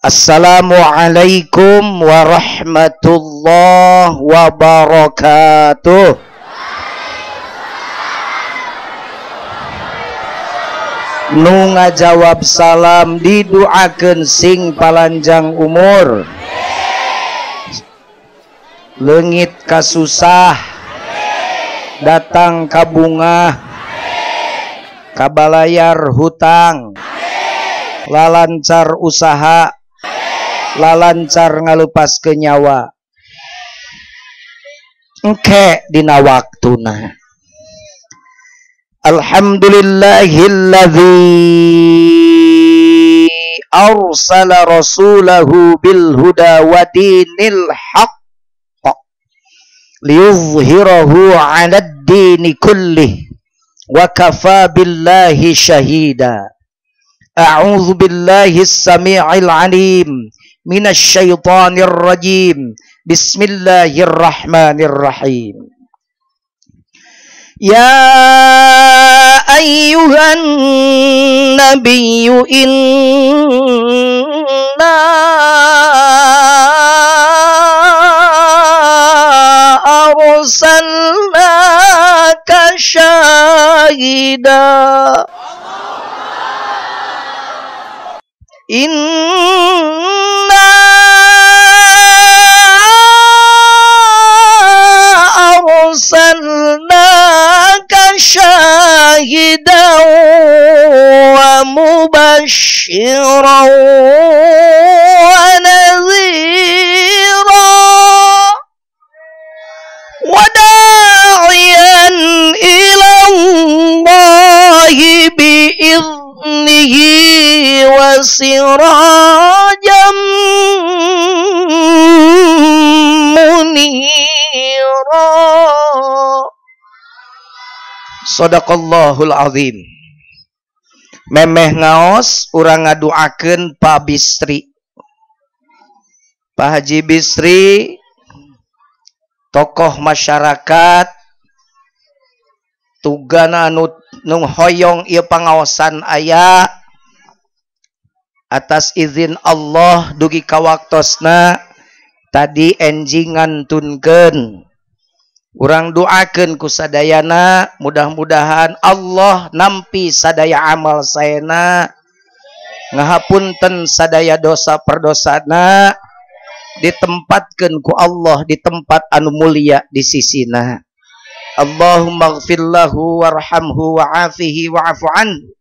Assalamualaikum warahmatullahi wabarakatuh. Nu ngajawab salam diduakeun sing palanjang umur, leungit kasusah, datang kabunga, kabalayar hutang, lalancar usaha, lalancar ngalupas ke nyawa, engke dina waktuna. Alhamdulillahilladzi arsala rasulahu bil huda wa dinil haqq liyuzhirahu 'alad dini kullih wa kafa billahi syahida. A'udzu billahi as-sami'il 'alim minasy syaithanir rajim. Bismillahirrahmanirrahim. Ya ayyuhan nabiyyu inna arsalnaka syahida. Inna arsalnaka syahidan wa mubasysyiran wa nadhira wa da'iyan ila Allahi bi'idnihi wa sirajan munira. Shadaqallahul azim. Memeh ngaos urang ngaduakeun Pak Bisri. Pak Haji Bisri tokoh masyarakat, tugana anu hoyong ieu pangaosan aya atas izin Allah dugi kawaktosna tadi enjingan tunkeun. Urang doakeun ku sadayana mudah-mudahan Allah nampi sadaya amal saena, ngahapunten sadaya dosa perdosana, ditempatkeun ku Allah di tempat anu mulia di sisina. Allahumma ighfirlahu warhamhu wa'afihi wa'fu anhu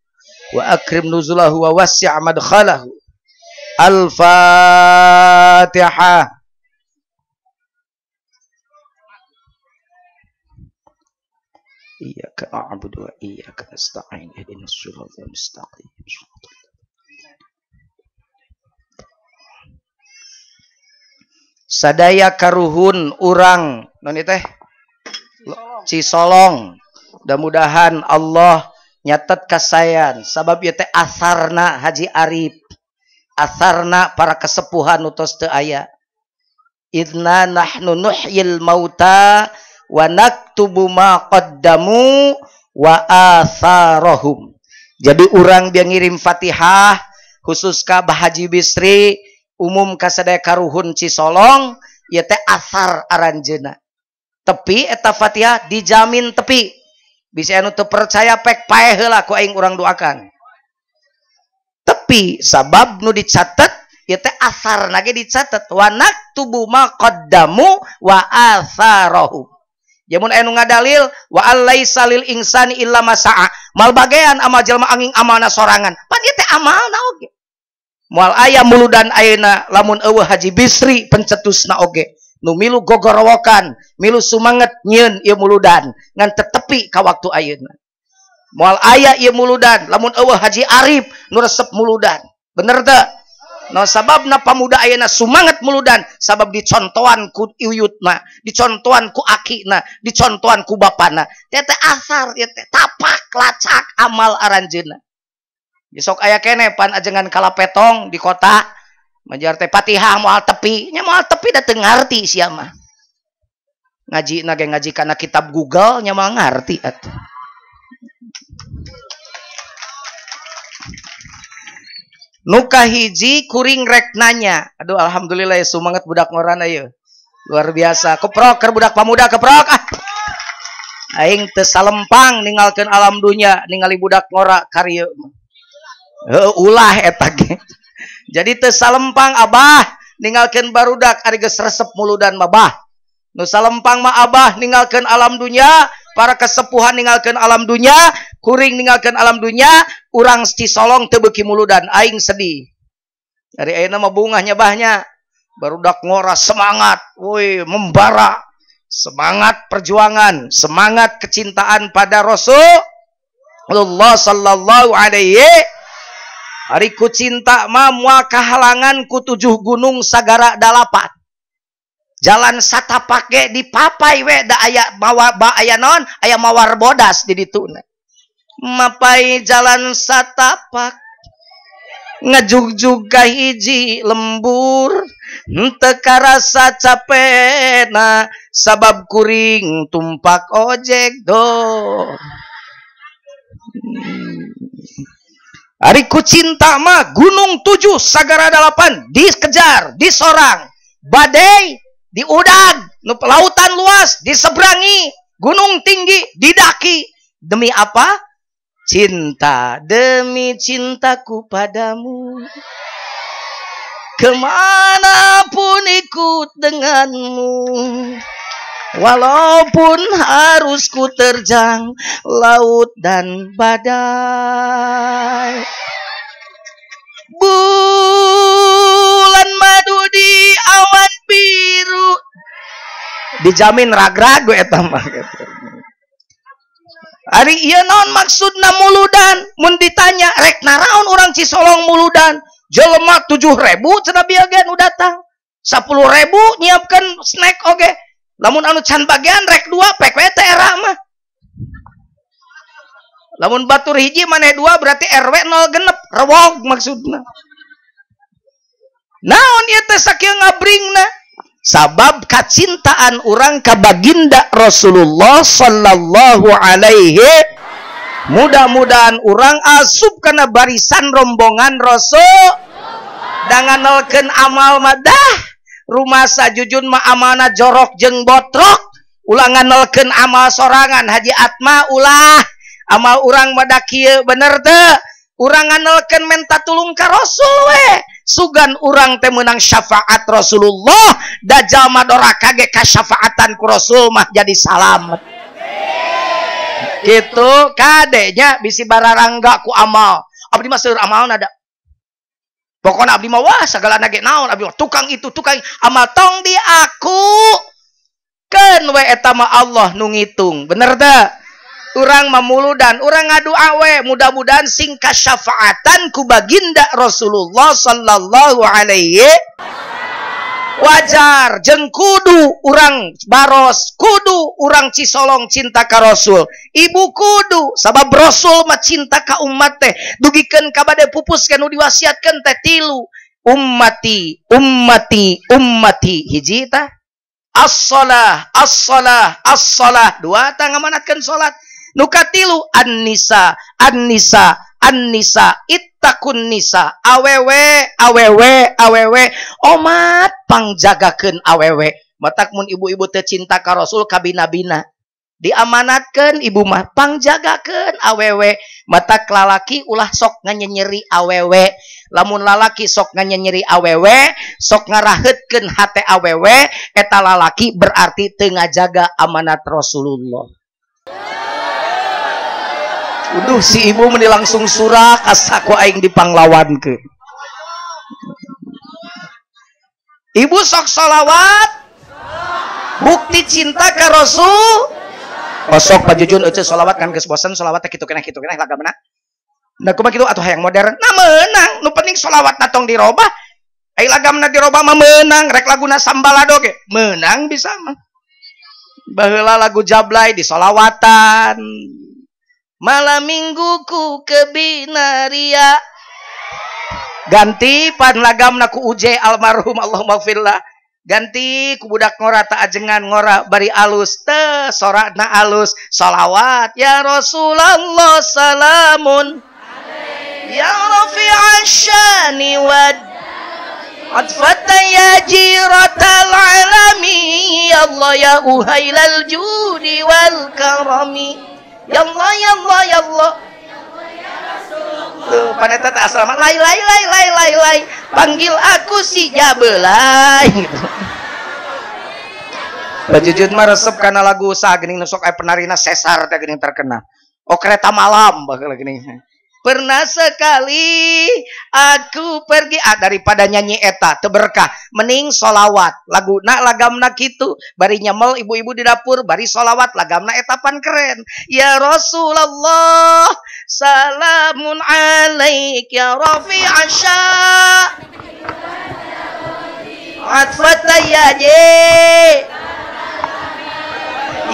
wa akrim nuzulahu wa wasi' madkhalahu. Al-Fatihah. Iyyaka na'budu wa iyyaka nasta'in ihdinas siratal mustaqim. Sadaya karuhun urang non teh Cisolong, mudah-mudahan Allah nyatet kasayan sabab ieu teh asarna Haji Arif, asarna para kesepuhan utos teu aya. Idna nahnu nuhyil mauta wa naktubu ma qaddamu wa atharahum. Jadi urang dia ngirim Fatihah khusus ka Bah Haji Bisri, umum ka sadaya karuhun Cisolong, ieu teh asar aranjeuna. Tepi eta Fatihah dijamin tepi. Bisa anu teu percaya pek paeh heula ku aing urang doakan. Tepi sabab nu dicatet ieu teh asarna ge dicatet wa naktubu ma qaddamu wa atharahum. Jamun anu ngadalil wa allaisa lil insani illa masa'a. Mal bagean amal jalma angin amalna sorangan. Pan ieu teh amalna oge. Moal aya muludan ayeuna lamun eueuh Haji Bisri pencetusna oge. Nu milu gogorowokan, milu sumanget nyieun ieu muludan ngan tetepi ka waktu ayeuna. Moal aya ieu muludan lamun eueuh Haji Arif nu resep muludan. Bener teu? No sababna pamuda ayeuna sumanget muludan sabab dicontohan ku uyutna, dicontohan ku akina, dicontohan ku bapana. Teh asar ieu teh tapak lacak amal aranjeuna. Besok aya keneh pan ajengan kalapetong di kota majar teh Fatihah moal tepi, nya moal tepi da teu ngarti sia mah. Ngaji na ge ngaji kana kitab Google nya moal ngarti atuh. Nuka hiji kuring rek nanya. Aduh alhamdulillah ya semangat budak ngorana ya. Luar biasa. Keprok keur budak pamuda keprok. Aing teu salempang ninggalkeun alam dunya ningali budak ngora karya. Ulah eta ge. Jadi teu salempang abah ninggalkeun barudak ari geus resep muludan mabah. Nu salempang mah abah ninggalkeun alam dunya, para kesepuhan ninggalkeun alam dunya, kuring ninggalkeun alam dunya, urang Cisolong teu beuki muludan, aing sedih. Dari ayeuna mah bungahnya bahnya. Barudak ngora semangat, woi membara. Semangat perjuangan, semangat kecintaan pada Rasulullah sallallahu alaihi. Ari ku cinta mah moal kahalangan ku 7 gunung sagara dalapan. Jalan satapak ge dipapai we da aya bawa aya naon aya mawar bodas di dituna. Mapai jalan satapak ngajugjug ka hiji lembur henteu karasa capena sabab kuring tumpak ojek do. Ari ku cinta mah gunung 7 sagara dalapan dikejar, disorang, badai diudag, lautan luas diseberangi, gunung tinggi didaki. Demi apa? Cinta. Demi cintaku padamu, kemanapun ikut denganmu, walaupun harus ku terjang laut dan badai. Bulan madu di awan biru, dijamin ragrag eta mah. Ari ieu naon maksudna muludan? Mun ditanya rek naraon urang Cisolong muludan? Jelema 7.000 cenah bieu nu datang. 10.000 nyiapkeun snack oge. Lamun anu can bagian rek 2 pek we teh era mah. Lamun batur hiji maneh 2 berarti RW 0 genep, rewog maksudna. Naon ieu teh sakieu ngabringna? Sabab kacintaan urang ka baginda Rasulullah sallallahu alaihi. Mudah-mudahan urang asup kana barisan rombongan Rasul. Danganelkeun amal madah. Rumah sajujun mah amalna jorok jeung botrok. Ulah nganelkeun amal sorangan Haji Atma ulah. Amal urang mah da kieu bener teu. Urang nganelkeun menta tulung ka Rasul we. Sugan urang teh meunang syafaat Rasulullah, dajal mah doraka ge kasyafaatan ku Rasul mah jadi salamet. Gitu kadenya bisi bararangga ku amal. Abdi mah seueur amalna da. Pokona abdi mah wah sagalana ge naon abdi mah tukang itu tukang amal tong di aku. Keun we eta mah Allah nu ngitung. Bener teu? Urang mamuludan, urang ngadu awe, mudah-mudahan sing kasyafaatan ku baginda Rasulullah sallallahu alaihi. Wajar jeung kudu urang baros, kudu urang Cisolong cinta ka Rasul. Ibu kudu sabab Rasul mah cinta ka umat teh dugikeun ka bade pupus kanu diwasiatkeun teh 3. Ummati, ummati, ummati. Hiji tah as-shalah, as-shalah, as-shalah. 2 tah ngamanatkeun salat. Nukatilu an-nisa, an-nisa, an-nisa, ittaqun nisa, awewe, awewe, awewe, omat pangjagakeun awewe. Matak mun ibu-ibu teu cinta ka Rasul ka bina-bina. Diamanatkeun ibu mah pangjagakeun awewe. Matak lalaki ulah sok nganyenyeri awewe. Lamun lalaki sok nganyenyeri awewe, sok ngaraheutkeun hate awewe, eta lalaki berarti teu ngajaga amanat Rasulullah. Uduh si ibu meni langsung surak asa ku aing dipanglawankeun. Ibu sok sholawat bukti cinta ka Rasul. Sok pajujun euceus sholawat kan geus bosen sholawat teh kitu keneh lagamna. Da kumaha kitu atuh hayang modern. Nah meunang nu penting sholawat tong dirobah. Ai lagamna dirobah mah meunang rek laguna sambalado ge. Meunang bisa mah. Baheula lagu Jablay di sholawatan. Malam mingguku ke Binaria. Ganti pan lagamna ku uje almarhum Allahumma gfirlah. Ganti ku budak ngora ta ajengan ngora bari alus teh soratna alus. Sholawat ya Rasulullah salamun ya rafi'ash syani wad atfata ya jiratal alami ya Allah ya uhailal judi wal karami ya Allah ya Allah ya Allah. Tuh paneta tak asal lai panggil aku si Jabelai gitu. Bajujud mah resep karena lagu usaha geuning nu sok aya penarina sesar da geuning terkenal. Oh kereta malam bakal geuning. Pernah sekali aku pergi daripada nyanyi eta teu berkah mending solawat laguna lagamna kitu bari nyemel ibu-ibu di dapur bari solawat lagamna etapan keren ya Rasulullah salamun alaik ya rafi'asya atfata ya je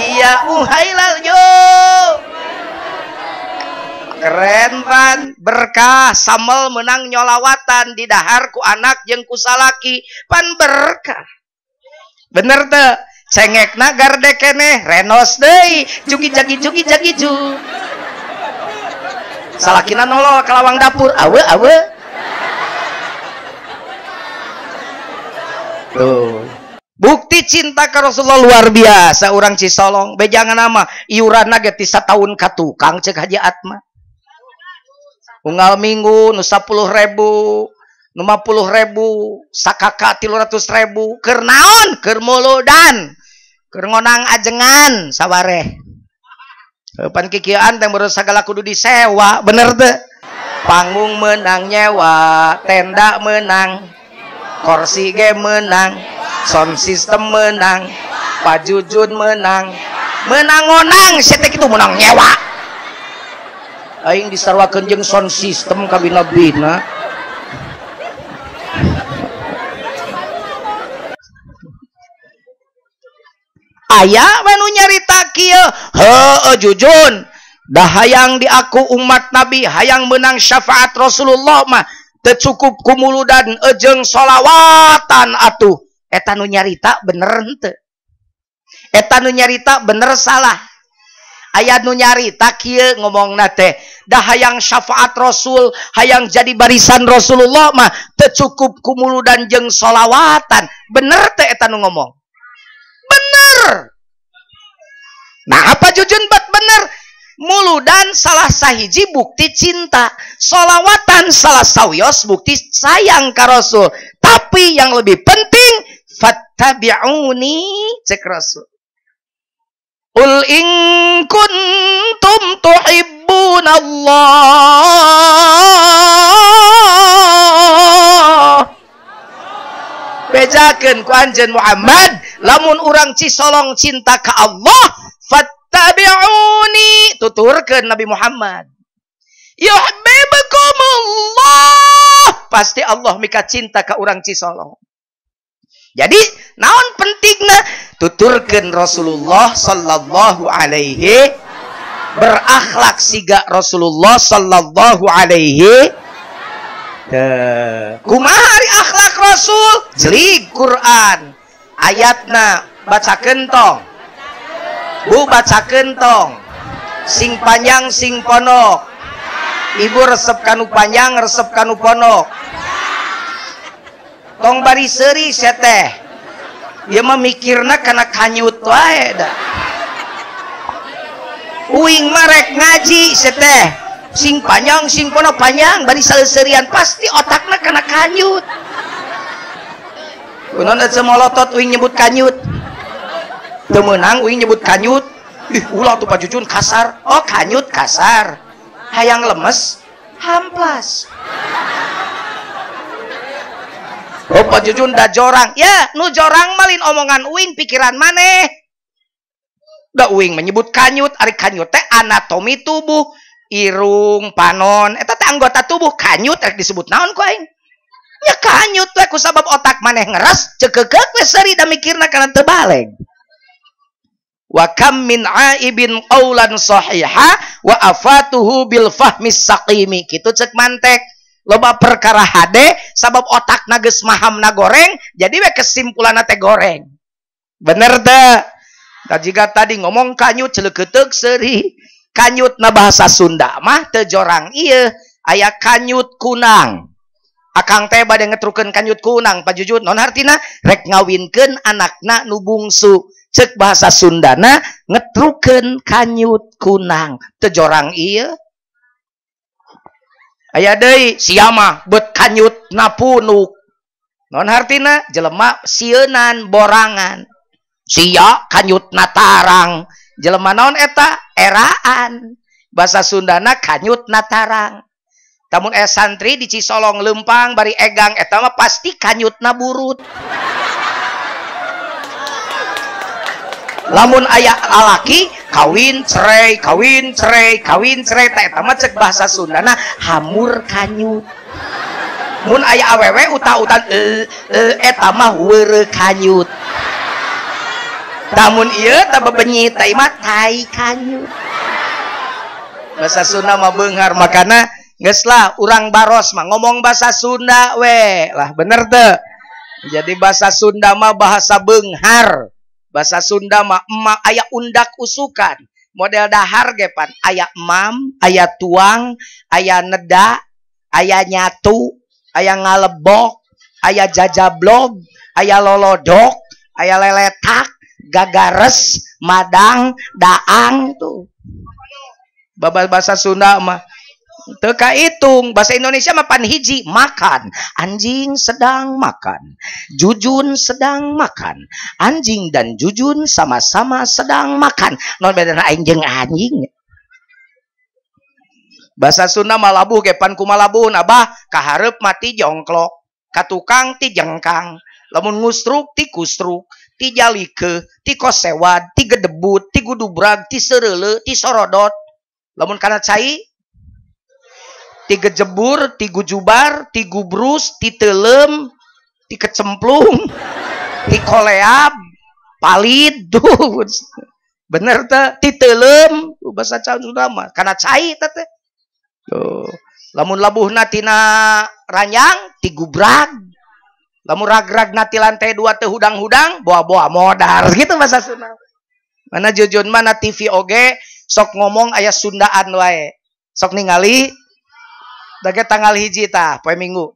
ya uhailal jo keren pan berkah samel menang nyolawatan di dahar ku anak jeung ku salaki pan berkah bener teu cengekna garde keneh renos deui jugi jagi ju salakina nolol ka lawang dapur awe tuh bukti cinta ka Rasulullah luar biasa urang Cisolong bejangan nama iuranna ge ti sataun ka tukang ceuk Haji Atma unggal minggu nu 10.000 nu 50.000 sakaka 300.000 keur naon keur muludan keur ngonang ajengan sawareh pan kikieuan teh beureuh sagala kudu disewa bener teu panggung menang nyewa tenda menang kursi ge menang sound system menang pajujud menang ngonang sia teh kitu menang nyewa aing disarwakeun jeung sound system ka bina-bina aya manu nyarita kieu heueuh jujun dah hayang di aku umat Nabi hayang menang syafaat Rasulullah mah teu cukup kumuludan jeung sholawatan atuh eta nu nyarita bener henteu eta nu nyarita bener salah aya nu nyarita kieu ngomongna teh dah hayang syafaat Rasul hayang jadi barisan Rasulullah mah teu cukup kumuludan jeung sholawatan bener teh eta nu ngomong bener nah apa jujun bat bener muludan salah sahiji bukti cinta sholawatan salah sawios bukti sayang ka Rasul tapi yang lebih penting fattabi'uni cek Rasul Qul in kuntum tuhibbunallah bejakeun ku anjeun Muhammad lamun urang Cisolong cinta ka Allah fattabi'uni tuturkeun Nabi Muhammad yuhibbukumullah pasti Allah mika cinta ka urang Cisolong jadi naon pentingna tuturkeun Rasulullah sallallahu alaihi berakhlak siga Rasulullah sallallahu alaihi kumaha ari akhlak Rasul jeli Quran ayatna bacakeun tong bu bacakeun tong sing panjang sing ponok ibu resep kanu panjang resep kanu ponok tong bari seuri sia teh ieu mah mikirna kana kanyut wae da uing mah rek ngaji sia teh sing panjang sing ponok panjang bari saleuseurian pasti otakna kana kanyut kunaon da molotot uing nyebut kanyut teu meunang uing nyebut kanyut ih ulah tuh pajujun kasar oh kanyut kasar hayang lemes hamplas oh pajujun da jorang ya nu jorang malin omongan uing pikiran maneh da uing menyebut kanyut ari kanyut teh anatomi tubuh irung panon eta teh anggota tubuh kanyut rek disebut naon ku aing nya kanyut teh ku sabab otak maneh ngeres cekekeuk we seuri da mikirna kana teu baleg wa kam min aibin qaulan sahiha wa afatuhu bil fahmis saqimi kitu ceuk mantek loba perkara hade sabab otakna geus mahamna goreng jadi we kesimpulanna teh goreng bener teh kajiga tadi ngomong kanyut celeuketeuk seuri kanyutna bahasa Sunda mah teu jorang ieu aya kanyut kunang. Akang teh bade ngetrukeun kanyut kunang Pak Jujun. Non artina rek ngawinkeun anakna nu bungsu. Cek bahasa Sundana ngetrukeun kanyut kunang. Teu jorang ieu. Aya deui siama beut kanyut napunuk. Non artina jelema sieunan borangan. Sia kanyut natarang. Jelema naon eta? Eraan. Bahasa Sundana kanyut natarang. Tamun santri di Cisolong Lempang bari egang eta mah pasti kanyutna burut. Lamun aya lalaki kawin cerai teh eta mah cek bahasa Sundana hamur kanyut. Mun aya awewe utah-utan eta mah weureu kanyut. Tamun ieu teh bebenyi teh mah tai kanyut. Bahasa Sunda mah beunghar makana geus lah urang baros mah ngomong bahasa Sunda we lah bener teu. Jadi bahasa Sunda mah bahasa beunghar. Bahasa Sunda mah emak aya undak usukan. Model dahar ge pan aya mam, aya tuang, aya neda, aya nyatu, aya ngalebok, aya jajablog, aya lolodok, aya leletak, gagares, madang, daang tuh. Bahasa Sunda mah teu kahitung. Bahasa Indonesia mah pan hiji makan. Anjing sedang makan. Jujun sedang makan. Anjing dan Jujun sama-sama sedang makan. Non bedana aing jeung anjing. Bahasa Sunda mah labuh ge pan kumaha labuh abah kahareup mati jongklok, ka tukang ti jengkang, lamun ngustruk ti kustruk, ti jalike, ti kosewad, ti gedebut, ti gudubrag, ti sereule, ti sorodot. Lamun kana cai ti gejebur, ti gujubar, ti gubrus, ti teulem, ti kecemplung, ti koleab, palid tuh. Bener teh, ti teulem bahasa Sunda mah kana cai teh. Tuh. Lamun labuhna tina ranjang ti gubrag. Lamun ragragna ti lantai 2 teh hudang-hudang, boa-boa modar gitu bahasa Sunda. Mana Jujun mana TV oge sok ngomong aya Sundaan wae. Sok ningali dage tanggal hiji tah poe Minggu.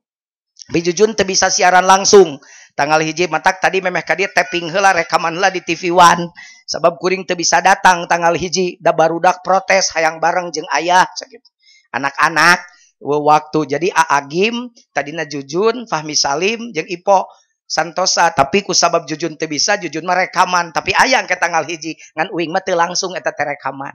Bi Jujun teu bisa siaran langsung. Tanggal hiji matak tadi memeh ka dieu tapping heula rekaman heula di TV One. Sabab kuring teu bisa datang tanggal hiji da barudak protes hayang bareng jeung ayah sakitu. Anak-anak waktu jadi Aagim tadina Jujun, Fahmi Salim jeung Ipo Santosa, tapi ku sabab Jujun teu bisa, Jujun mah rekaman, tapi aya ke tanggal hiji ngan uing mah teu langsung eta teh rekaman.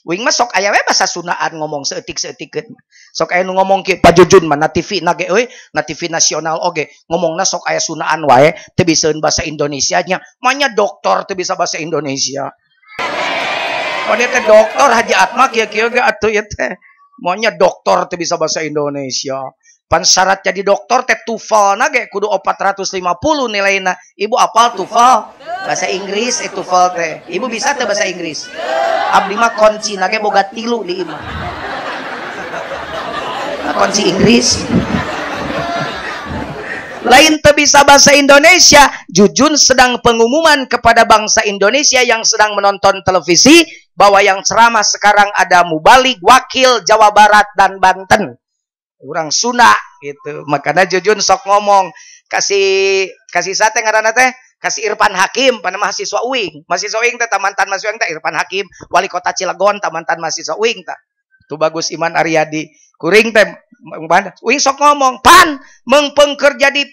Uing mah sok aya we bahasa Sundaan ngomong seeutik-seeutikeun. Sok aya nu ngomong ki Pak Jujun mah na TV na ge euy, na TV nasional oge, ngomongna sok aya Sundaan wae, teu bisaeun bahasa Indonesia nya. Manya doktor teu bisa bahasa Indonesia. Mane teh doktor Haji Atma kieu-kieu ge atuh ieu teh. Maunya doktor teu bisa bahasa Indonesia. Pan syarat jadi dokter teh TOEFL na ge kudu 450 nilainya. Ibu apal TOEFL? Bahasa Inggris TOEFL teh. Ibu bisa teh bahasa Inggris? Abdi mah kunci na ge boga 3 di imah. Nah, kunci Inggris. Lain teu bisa bahasa Indonesia, Jujun sedang pengumuman kepada bangsa Indonesia yang sedang menonton televisi bahwa yang ceramah sekarang ada mubalik wakil Jawa Barat dan Banten. Urang Sunda gitu. Makanya Jujun sok ngomong kasih sate ngaranna teh kasih Irfan Hakim pada mahasiswa UIN. Mahasiswa UIN teh mantan mahasiswa UIN teh Irfan Hakim, wali kota Cilegon teh mantan mahasiswa UIN teh. Tu bagus Iman Aryadi. Kuring teh UIN sok ngomong, "Pan, mengpengker jadi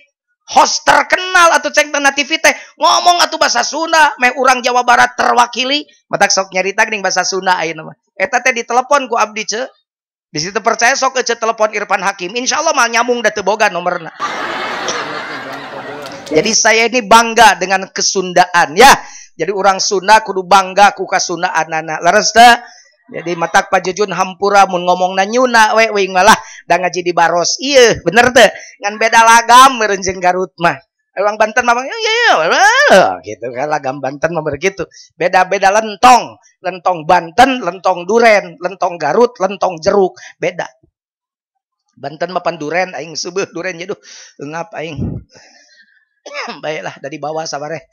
host terkenal atau cek na TV teh ngomong atuh bahasa Sunda, meh urang Jawa Barat terwakili." Matak sok nyarita geuning bahasa Sunda ayeuna mah. Eta teh ditelepon ku abdi ce. Di situ percaya sok ke telepon Irfan Hakim. Insyaallah mal nyambung da teu boga nomerna. Jadi saya ini bangga dengan kesundaan ya. Jadi orang Sunda kudu bangga ku kasundaanana. Leres teh? Jadi matak Pak Jujun hampura mun ngomongna nyuna we wing malah da ngaji di baros. Ieu bener teh? Ngan beda lagam meureun jeung Garut mah. Orang Banten mah gitu kan lagam Banten mah begitu. Beda-beda lentong. Lentong Banten, lentong duren, lentong Garut, lentong jeruk, beda. Banten mah pan duren aing subeuh duren nya duh. Eungap aing. Baiklah dari bawah sabare.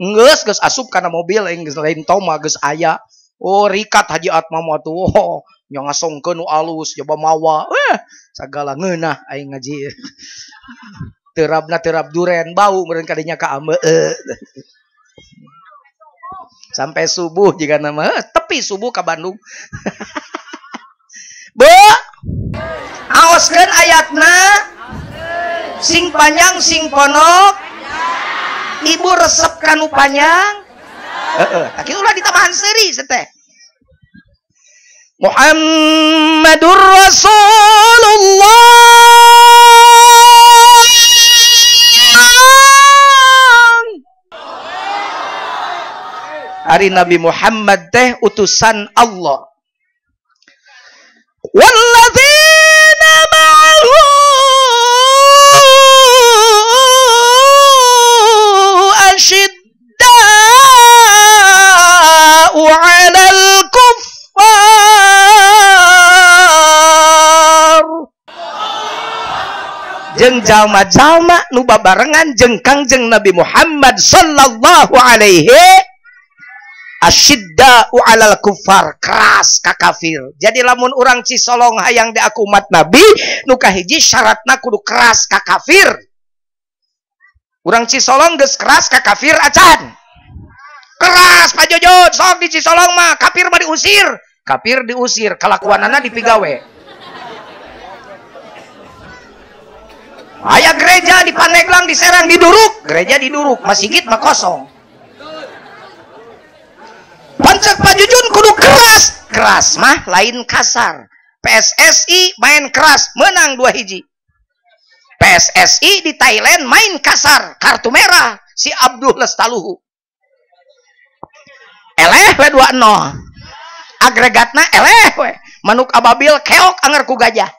Geus asup kana mobil aing geus lain toma geus aya. Oh rikat Haji Atma mah tuh nya ngasongkeun nu alus coba mawa sagala ngeunah aing ngaji terabna terab duren bau meureun kadinya ka ameu sampai subuh jika nama tepi subuh ke Bandung. Bu aoskeun ayatna sing panjang sing ponok ibu resep kanu panjang tapi ulah ditambahan seri seteh Muhammadur Rasulullah hari Nabi Muhammad teh utusan Allah walladzina ma'ahu asyidda'u 'alal kuffar jeung jalma-jalma nu babarengan jeung Kangjeng Nabi Muhammad sallallahu alaihi asyidda'u 'alal kuffar keras ka kafir. Jadi lamun urang Cisolong hayang diaku umat Nabi nu kahiji syaratna kudu keras ka kafir. Urang Cisolong geus keras ka kafir acan. Keras Pak Jojo sok di Cisolong mah kafir mah diusir. Kafir diusir kalakuanana dipigawe. Aya gereja di Pandeglang di Serang diduruk, gereja diduruk, masjid mah kosong. Pancak Pak Jujun kudu keras. Keras mah lain kasar. PSSI main keras menang 2-1. PSSI di Thailand main kasar kartu merah si Abdul Lestaluhu. Eleh we 2-0. Agregatna eleh we. Manuk ababil keok anger ku gajah.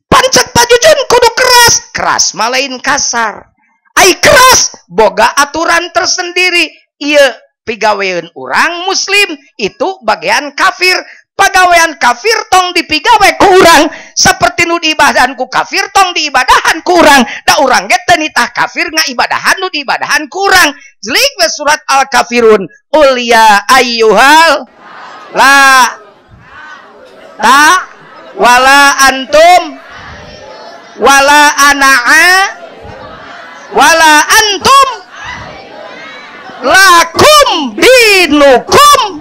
Pancak Pak Jujun kudu keras. Keras mah lain kasar. Ai keras boga aturan tersendiri. Ieu pigawean orang muslim itu bagian kafir. Pagawean kafir tong dipigawe ku urang seperti nu diibadahan ku kafir tong diibadahan ku urang. Da urang ge teu nitah kafir ngaibadahan nu diibadahan ku urang. Jelik we surat Al-Kafirun. Qul ya ayyuhal la ta wala antum wala ana'a wala antum lakum dinukum.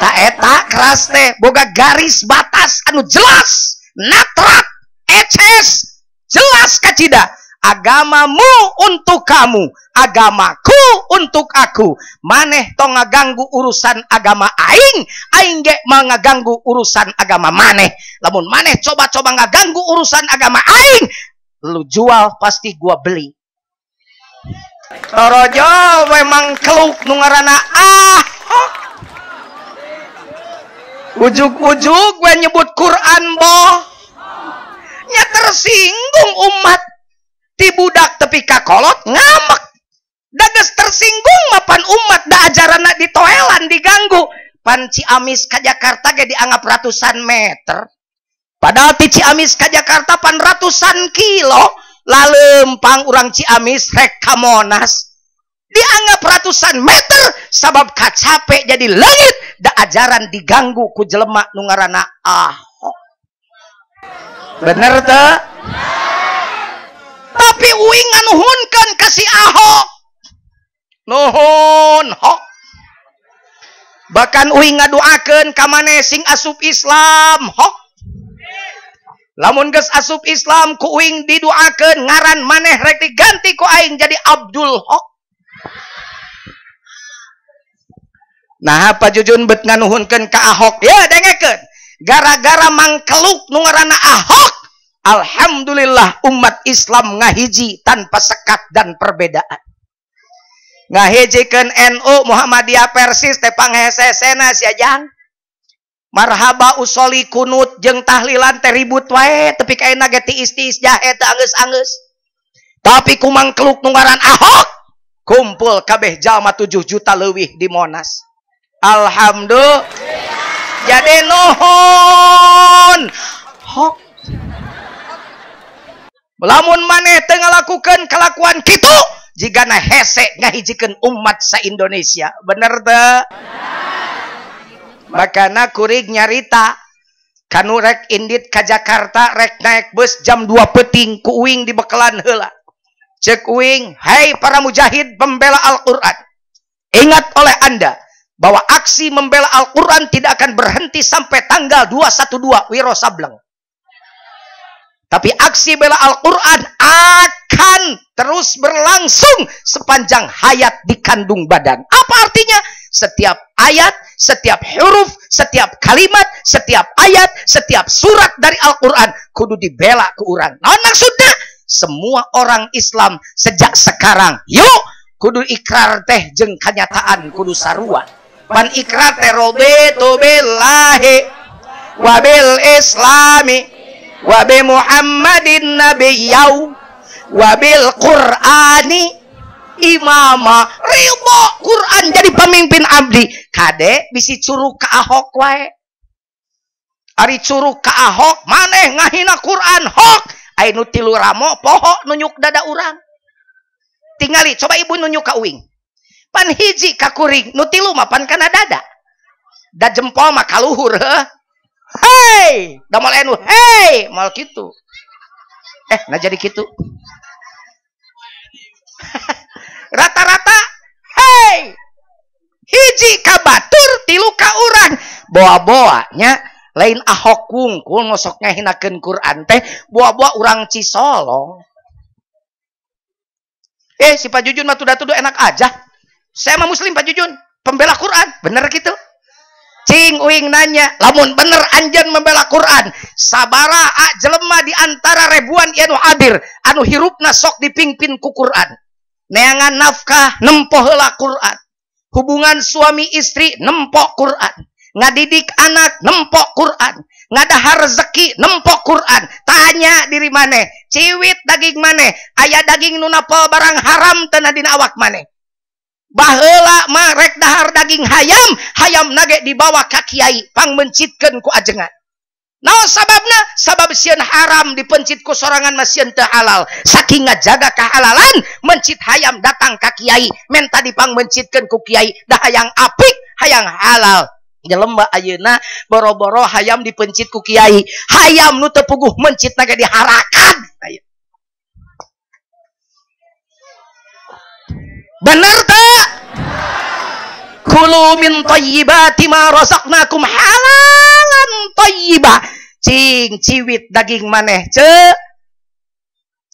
Tak eta keras teh boga garis batas anu jelas natrak eces jelas kacida agamamu untuk kamu agamaku untuk aku maneh tong ngaganggu urusan agama aing aing ge ngaganggu urusan agama maneh lamun maneh coba-coba ngaganggu urusan agama aing lu jual pasti gua beli. Torojo memang keluk nu ngaranna Ahok. Ujug-ujug gue nyebut Quran boh. Nya tersinggung umat ti budak tepi kakolot ngamek. Da geus tersinggung mapan umat da ajaranna ditoelan diganggu. Pan Ciamis ka Jakarta ge dianggap ratusan meter. Padahal ti Ciamis ka Jakarta pan ratusan kilo. Lalempang urang Ciamis rek ka Monas dianggap ratusan meter sabab kacape jadi leungit da ajaran diganggu ku jelema nu ngaranna Ahok. Bener teu? Tapi uing nganuhunkeun ka si Ahok. Nuhun hok. Bahkan uing ngaduakeun ka maneh sing asup Islam hok. Lamun geus asup Islam ku uing didoakeun ngaran maneh rek diganti ku aing jadi Abdul Hok. Nah Pak Jujun bet nganuhunkeun ka Ahok ya dengekeun gara-gara mangkeluk nu ngaranna Ahok alhamdulillah umat Islam ngahiji tanpa sekat dan perbedaan. Ngahijikeun NU Muhammadiyah Persis teh panghesesena sia jang. Marhaba usoli kunut jeung tahlilan teh ribut wae tapi kaena ge tiis-tiis jahe teh anggeus-anggeus. Tapi kumang keluk nu ngaran Ahok kumpul kabeh jalma 7 juta leuwih di Monas. Alhamdulillah. Jadi nuhun. Hok. lamun maneh teu ngalakukeun kelakuan kitu jigana hese ngahijikeun umat sa Indonesia. Bener teu? Makana kuring nyarita kanu rek indit ka Jakarta rek naik bus jam 2 peting ku uing di bekelan heula. Cek uing, hai para mujahid pembela Al-Quran, ingat oleh anda bahwa aksi membela Al-Quran tidak akan berhenti sampai tanggal 212 Wiro Sableng. Tapi aksi bela Al-Quran akan terus berlangsung sepanjang hayat di kandung badan. Apa artinya? Setiap ayat, setiap huruf, setiap kalimat, setiap ayat, setiap surat dari Al-Quran kudu dibela ke urang. Nah maksudnya semua orang Islam sejak sekarang yuk kudu ikrar teh jeung kenyataan kudu sarua. Man ikrar teh robetu billahi wa bil islami wa bi Muhammadin nabiyyu wa bil Qur'ani imama. Ridho Quran jadi pemimpin abdi. Kade bisi curug ka Ahok wae. Ari curug ka Ahok maneh ngahina Quran hok. Ai nu tilu ramo poho nunjuk dada urang. Tingali coba ibu nunjuk ka uing. Pan hiji ka kuring nu tilu mah pan kana dada. Da jempol mah kaluhur heuh. Hei, da moal enu hei, moal kitu. Nah jadi kitu. Rata-rata hei. Hiji ka batur tilu ka urang. Boa-boanya lain Ahok wungkul ngosok ngahinakeun Quran teh buah-buah urang Cisolong. Si Pak Jujun mah tuda-tuda enak aja. Saya mah muslim Pak Jujun, pembela Quran. Bener gitu. Cing uing nanya, lamun bener anjeun membela Quran, sabara jelema di antara ribuan anu hadir anu hirupna sok dipingpin ku Quran. Neangan nafkah nempoh heula Quran. Hubungan suami istri nempok Quran. Ngadidik anak nempok Quran. Ngadahar rezeki nempok Quran. Tanya diri maneh, ciwit daging maneh, aya daging nu napal barang haram teu na dina awak maneh. Baheula mah rek dahar daging hayam nage dibawa ka kiai pangmencitkeun ku ajengan. Naon sababna? Sabab sieun haram dipencit ku sorangan mah sieun teu halal. Saking ngajaga kehalalan, mencit hayam datang ka kiai, menta dipangmencitkeun ku kiai, dah hayang apik, hayang halal. Jelema ayeuna boro-boro hayam dipencit ku kiai, hayam nu teu puguh mencit nage diharakan. Bener tak? Kulu min thayyibati ma razaqnakum halalan thayyibah. Cing ciwit daging maneh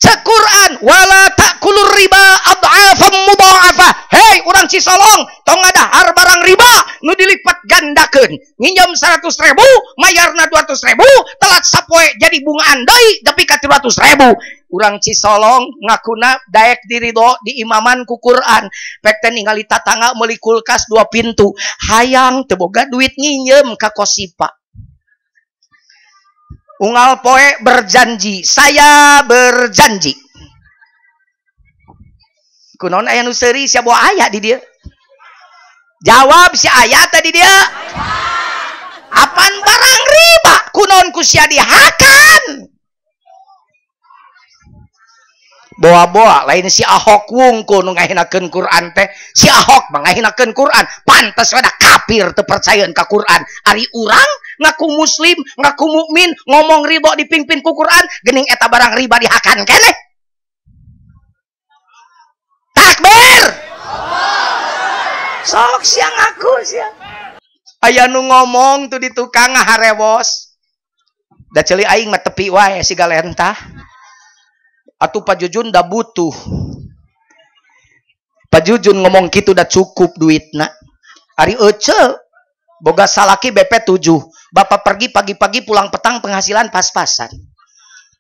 Quran wala ta'kulur riba ad'afan mudha'afah. Hei urang Cisolong, tong ngadahar barang riba nu dilipat gandakeun. Nginjem 100.000, mayarna 200.000, telat sapoe jadi bungaan deui tapi ka 300.000. Urang Cisolong ngakuna daek dirido di imaman ku Quran. Pek teh ningali tatangga meuli kulkas 2 pintu. Hayang teu boga duit nginjem ka Kosipa. Unggal poe berjanji, saya berjanji. Kunaon aya nu seuri sia bawa aya di dia? Jawab si aya tadi dia. Apan barang riba kunaon ku sia dihakan? Boa-boa lain si Ahok wungkul nu ngahinakeun Quran teh. Si Ahok mah ngahinakeun Quran, pantes ada kafir teu percayaeun ka Quran. Ari urang ngaku muslim, ngaku mukmin, ngomong ridho dipimpin ku Quran, geuning eta barang riba dihakan keneh. Takbir. Sok sia ngaku sia. Aya nu ngomong tuh di tukang ngaharewos. Da ceuli aing mah tepi wae si galentah. Atuh Pak Jujun dah butuh. Pak Jujun ngomong gitu dah cukup duitna. Ari ece boga salaki BP 7. Bapak pergi pagi-pagi pulang petang penghasilan pas-pasan.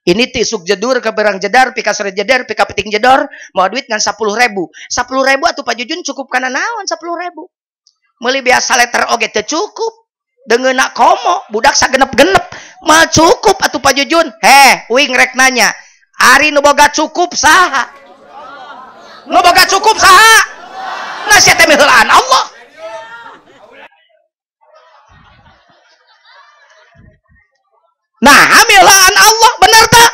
Ini tisuk jedur ke berang jedar, pika sore jedar, pika peting jedor, mau duit ngan 10.000. 10.000 atuh Pak Jujun cukup kana naon 10.000. Meuli biasa letter oge teu cukup. Deungeuna komo, budak sagenep-genep. Mah cukup atuh Pak Jujun. Uing rek nanya. Ari nu boga cukup saha? Nu boga cukup saha? Nah sia teh meulaan Allah. Nah, meulaan Allah bener tak?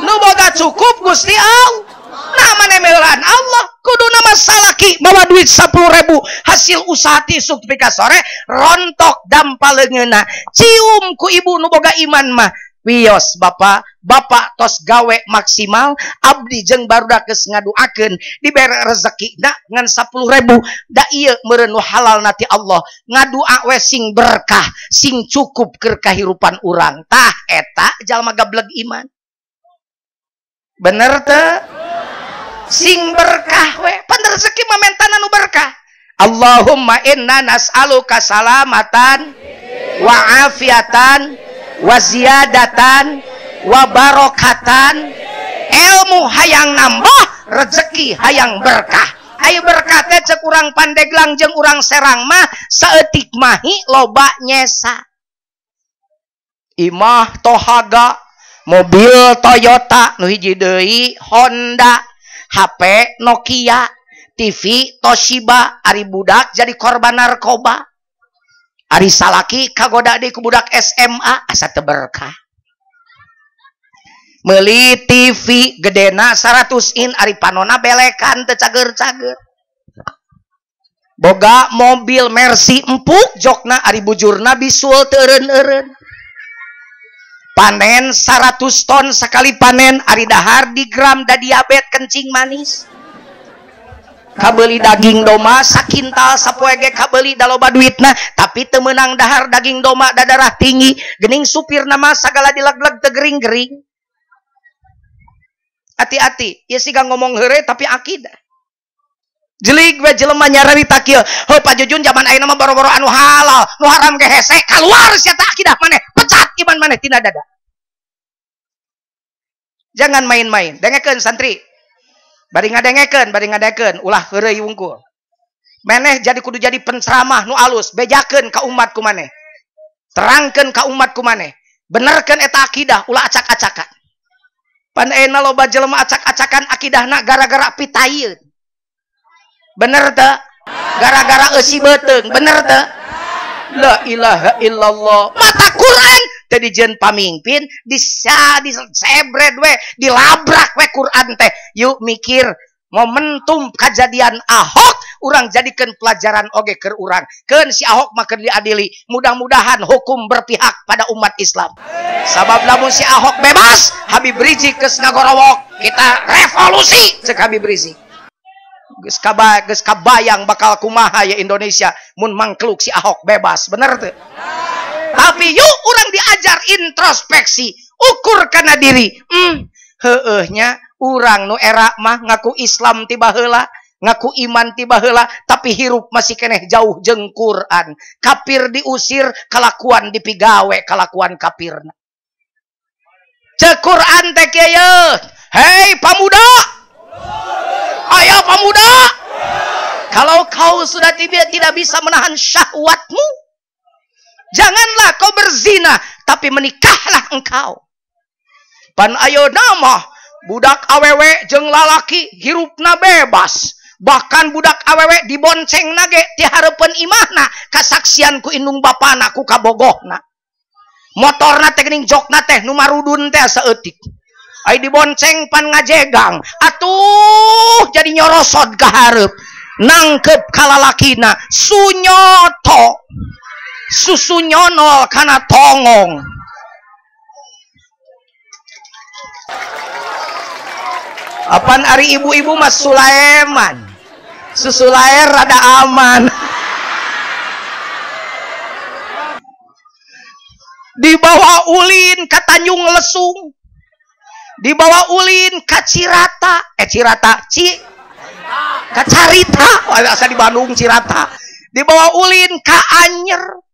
Nu boga boga cukup Gusti Allah. Nah mana meulahan Allah kudu nama salaki bawa duit 10.000 hasil usaha tisuk pika sore rontok dampaleungeuna cium ku ibu nu boga iman mah wios bapak tos gawe maksimal abdi jeung barudak geus ngaduakeun dibere rezekina ngan 10.000 da ieu meureun nu halal nati Allah ngadua we sing berkah sing cukup keur kahirupan urang tah eta jalma gablek iman bener teu sing berkah we pan rezeki mah mentana nu berkah Allahumma inna nas'aluka salamatan wa afiatan wa ziyadatan wa barokatan ilmu hayang nambah rezeki hayang berkah ayo berkah teh cek urang Pandeglang jeung urang Serang mah saeutik mahi loba nyesa imah tohaga mobil Toyota nu hiji deui Honda HP Nokia, TV Toshiba, ari budak jadi korban narkoba. Ari salaki kagoda deui ku budak SMA asa teu berkah. Meuli TV gedena 100 in ari panona belekan teu cager-cager. Boga mobil Mercy empuk jokna ari bujurna bisul teu eureun-eureun. Panen 100 ton sekali panen ari dahar di gram da diabetes kencing manis kabeli daging doma sakintal sapoe ge kabeli da loba duitna tapi teu meunang dahar daging doma da darah tinggi geuning supir nama sagala dilegleg teu gering-gering hati-hati ieu siga ngomong heureuy tapi akidah jelig we jelema nyarita kieu heuh Pak Jujun zaman ayeuna mah boro-boro anu halal nu haram ge hese kaluar sia teh akidah maneh pecat iman maneh tina dada. Jangan main-main dengekeun santri bari ngadengekeun ulah heureuy wungkul maneh jadi kudu jadi penceramah nu alus bejakeun ka umat ku maneh terangkeun ka umat ku maneh benerkeun eta akidah ulah acak-acakan pan ayeuna loba jelema acak-acakan akidahna gara-gara pitayeun bener teu gara-gara eusi beuteung bener teu la ilaha illallah mata Quran teh dijieun pamimpin disebred we dilabrak we Quran teh yuk mikir momentum kejadian Ahok urang jadikeun pelajaran oge keur urang keun si Ahok mah keur diadili mudah-mudahan hukum berpihak pada umat Islam sabab lamun si Ahok bebas Habib Rizik geus ngagorowok kita revolusi cek Habib Rizik geus kabayang bakal kumaha ya Indonesia mun mangkluk si Ahok bebas bener teu tapi yuk urang diajar introspeksi ukur kana diri heueuhnya urang nu era mah ngaku Islam tiba heula ngaku iman tiba heula tapi hirup masih keneh jauh jeung Quran kafir diusir kalakuan dipigawe kalakuan kafirna cek Quran teh kieu hei pamuda ayo pemuda kalau kau sudah tidak bisa menahan syahwatmu janganlah kau berzina tapi menikahlah engkau pan ayeuna mah budak awewe jeung lalaki hirupna bebas bahkan budak awewe diboncengna ge ti hareupeun imahna kasaksian ku indung bapana ku kabogohna motorna teh geuning jokna teh nu marudun teh saeutik ai dibonceng pan ngajegang atuh jadi nyorosot ka hareup nangkep kalalakina sunyoto susu nyonol kana tongong apaan ari ibu-ibu mas Sulaiman susu lair rada aman dibawa ulin ka Tanjung Lesung dibawa ulin ka Cirata ka Carita asa di Bandung Cirata dibawa ulin ka Anyer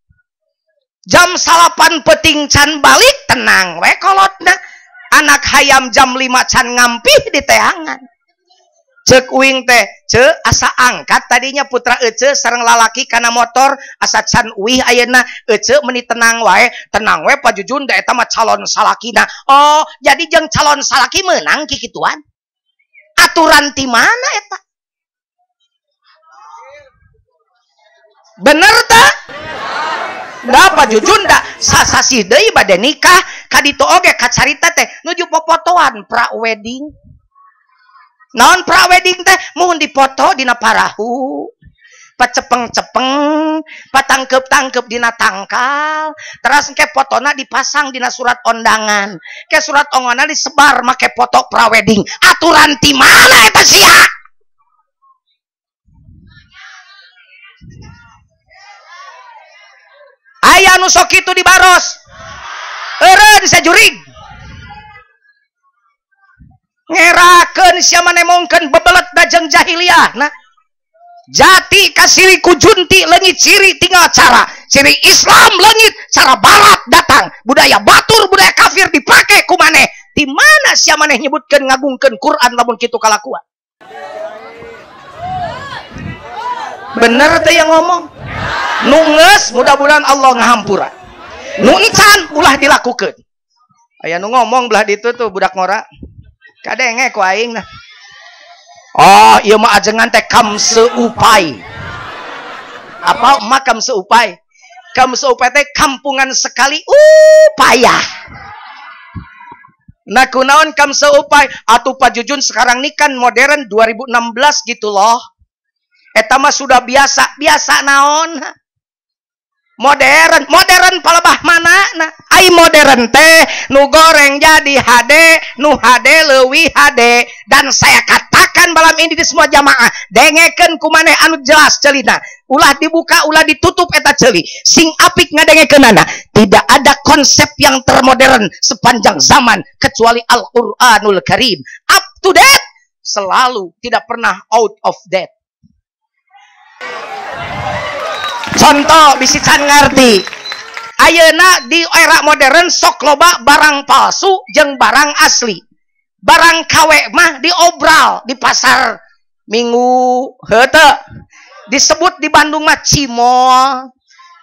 jam 8 peting can balik tenang we kolotna anak hayam jam 5 can ngampih di teangan cek uing teh ce asa angkat tadinya putra ece sareng lalaki kana motor asa can uih ayeuna ece meuni tenang we Pak Jujun da eta mah calon salakina oh jadi jeung calon salaki meunang kikituan aturan ti mana eta bener tah Dapat jujunda sasasi deui bade nikah kaditu oge kacarita teh nuju popotoan pra wedding. Naon pra wedding teh muhun dipoto dina parahu, pacepeng-cepeng, patangkep-tangkep dina tangkal, terus ke fotona dipasang dina surat undangan. Ke surat undangan disebar make foto pra wedding. Aturan ti mana eta sia? Aya nu sok kitu dibaros. Eureun sajurig. Ngerakeun sia manemongkeun bebelet dajeng jahiliyah nah. Jati kasiri ku junti leungit ciri tinggal cara. Ciri Islam leungit cara barat datang. Budaya batur, budaya kafir dipake ku maneh. Di mana sia maneh nyebutkeun ngagungkeun Quran lamun kitu kalakuan? Bener teh yang ngomong. Nunges mudah-mudahan Allah ngahampura. Nu encan ulah dilakukeun. Aya nu ngomong belah ditu tuh budak ngora. Kadenge ku aing nah. Oh, ieu mah ajengan teh kam seupai. Apa mah kam seupai? Kam seupai teh kampungan sekali payah. Nah kunaon kam seupai? Atuh pajujun sekarang ini kan modern 2016 gitu loh. Eta mah sudah biasa naon? Modern palebah mana nah ai modern teh nu goreng jadi HD nu HD leuwih HD dan saya katakan malam ini di semua jamaah dengekeun kumaneh anu jelas ceulina ulah dibuka ulah ditutup eta ceuli sing apik ngadengekeunana tidak ada konsep yang termodern sepanjang zaman kecuali Al-Qur'anul Karim up to date selalu tidak pernah out of date. Contoh bisi can ngarti ayeuna di era modern sok loba barang palsu jeung barang asli. Barang KW mah diobral di pasar Minggu heuteut disebut di Bandung mah cimol,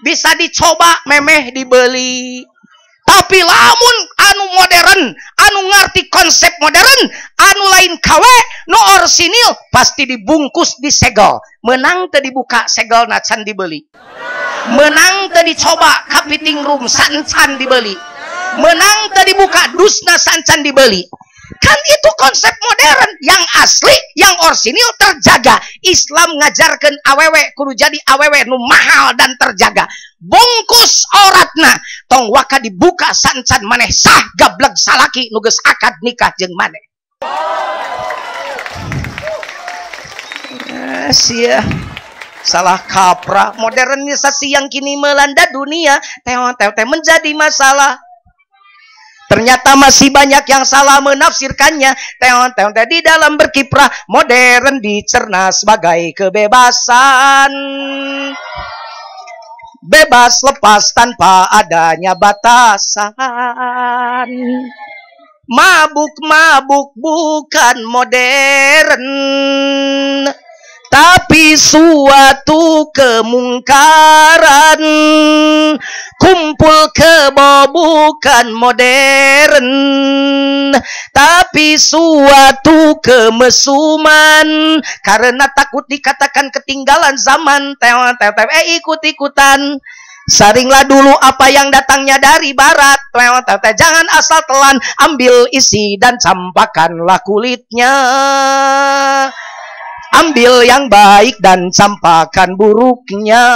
bisa dicoba memeh dibeli. Tapi lamun anu modern, anu ngarti konsep modern, anu lain KW, nu orsinil pasti dibungkus disegel. Menang teu dibuka segelna can dibeli. Menang teu dicoba ka fitting room sancan dibeli. Menang teu dibuka dusna sancan dibeli. Kan itu konsep modern yang asli, yang orsinil terjaga. Islam ngajarkeun awewe kudu jadi awewe nu mahal dan terjaga. Bungkus auratna tong waka dibuka sancan maneh sah gableg salaki nu geus akad nikah jeung maneh. Sia salah kaprah modernisasi yang kini melanda dunia teh menjadi masalah. Ternyata masih banyak yang salah menafsirkannya. Teh di dalam berkiprah modern dicerna sebagai kebebasan. Bebas lepas tanpa adanya batasan. Mabuk-mabuk bukan modern, tapi suatu kemungkaran. Kumpul kebo bukan modern, tapi suatu kemesuman. Karena takut dikatakan ketinggalan zaman. Ikut-ikutan. Saringlah dulu apa yang datangnya dari barat. Jangan asal telan, ambil isi dan campakkanlah kulitnya. Ambil yang baik dan campakkan buruknya.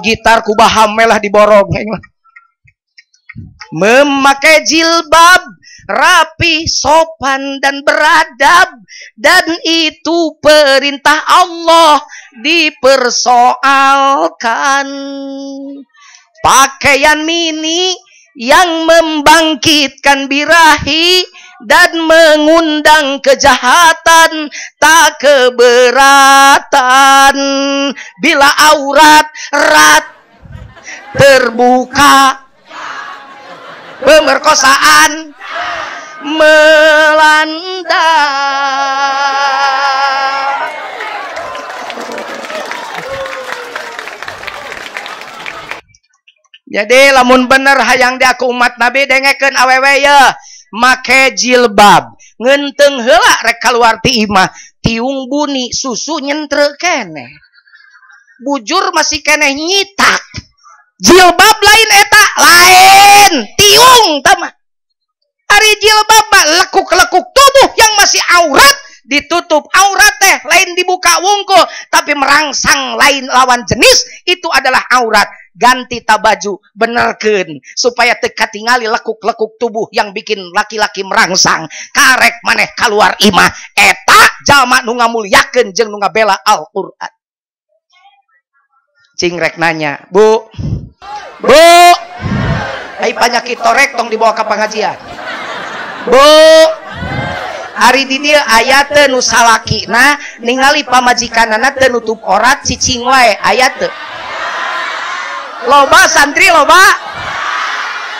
Gitar kubaham melah diborong. Memakai jilbab rapi, sopan dan beradab, dan itu perintah Allah dipersoalkan. Pakaian mini yang membangkitkan birahi dan mengundang kejahatan tak keberatan. Bila aurat terbuka, pemerkosaan melanda. Jadi lamun bener hayang di aku umat Nabi dengekeun awewe ya make jilbab ngenteng heula rek kaluar ti imah tiung buni susu nyentre keneh bujur masih keneh nyitak jilbab lain eta lain tiung tama ari jilbab lekuk-lekuk tubuh yang masih aurat ditutup aurat teh lain dibuka wungkul tapi merangsang lain lawan jenis itu adalah aurat ganti tabaju benerkeun supaya teu katingali lekuk-lekuk tubuh yang bikin laki-laki merangsang karek maneh kaluar imah eta jalma nu ngamulyakeun jeung nu ngabela Al-Qur'an. Cing rek nanya bu ai panyakit torek tong dibawa ke pengajian bu hari di dia ayat nu salakina ningali pamajikanana teu nutup aurat cicing wae ayat teu loba santri loba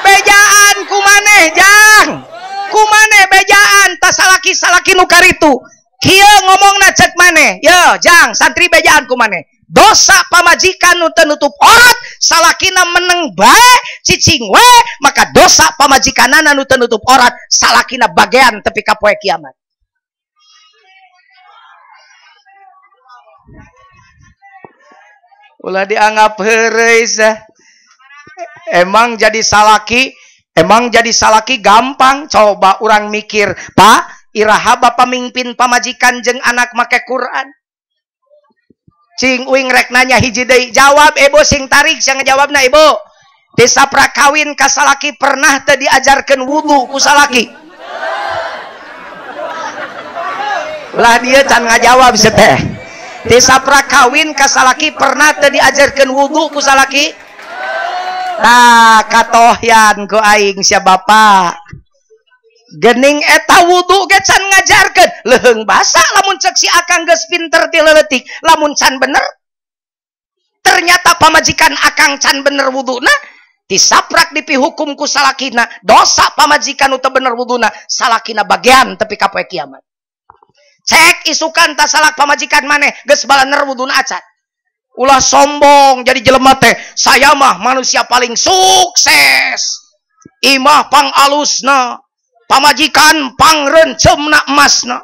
bejaan kumaneh jang kumaneh bejaan tas salaki nu karitu kieu ngomongna cek maneh yo jang santri bejaan kumaneh dosa pamajikan nu teu nutup aurat salakina meneng bae cicing we maka dosa pamajikanana nu teu nutup aurat salakina bagean tepi ka poe kiamat. Ulah dianggap heureus emang jadi salaki gampang coba orang mikir pak iraha bapak mimpin pamajikan jeung anak make Quran cing uing rek nanya hiji deui jawab ibu sing tarik sing ngejawabna ibu desa prakawin ka salaki pernah teu diajarkeun wudu ku salaki ulah dia can ngajawab se teh desa prakawin ka salaki pernah teu diajarkeun wudu ku salaki nah katohyan ku aing sia bapak gening eta wudu ge can ngajarkeun leuheung basa lamun cek si akang geus pinter ti leuletik lamun can bener ternyata pamajikan akang can bener wuduna disaprak dipihukum ku salakina dosa pamajikan nu teu bener wuduna salakina bagian tepi ka poe kiamat cek isukan ta salak pamajikan maneh geus balaner wuduna acan ulah sombong jadi jelema teh saya mah manusia paling sukses imah pang alusna pamajikan pangrencemna emasna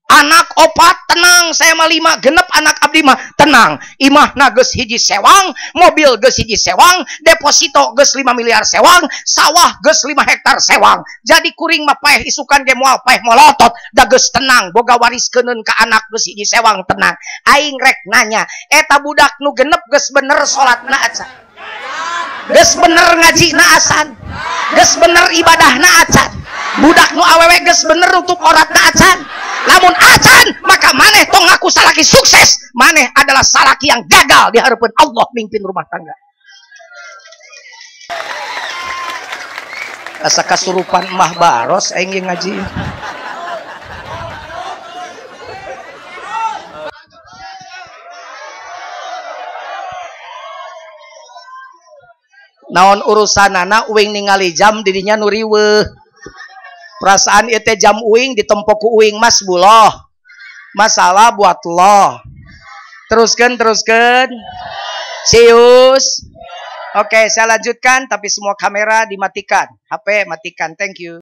anak opat tenang saya mah 5 genep anak abdi mah tenang imahna geus hiji sewang mobil geus hiji sewang deposito geus 5 miliar sewang sawah geus 5 hektar sewang jadi kuring mah paeh isukan ge moal paeh molotot da geus tenang boga wariskeun ka anak geus hiji sewang tenang aing rek nanya eta budak nu genep geus bener salatna acan geus bener ngajina asan geus bener ibadahna acan budak nu awewe geus bener nutup auratna acan lamun acan maka maneh tong ngaku salaki sukses maneh adalah salaki yang gagal di harapan Allah mimpin rumah tangga asa kasurupan emah baros aing ngaji naon urusanana uing ningali jam dirinya nu riweuh perasaan itu jam uing ditempo ku uing mas buloh masalah buat lo teruskan sius oke saya lanjutkan tapi semua kamera dimatikan HP matikan thank you.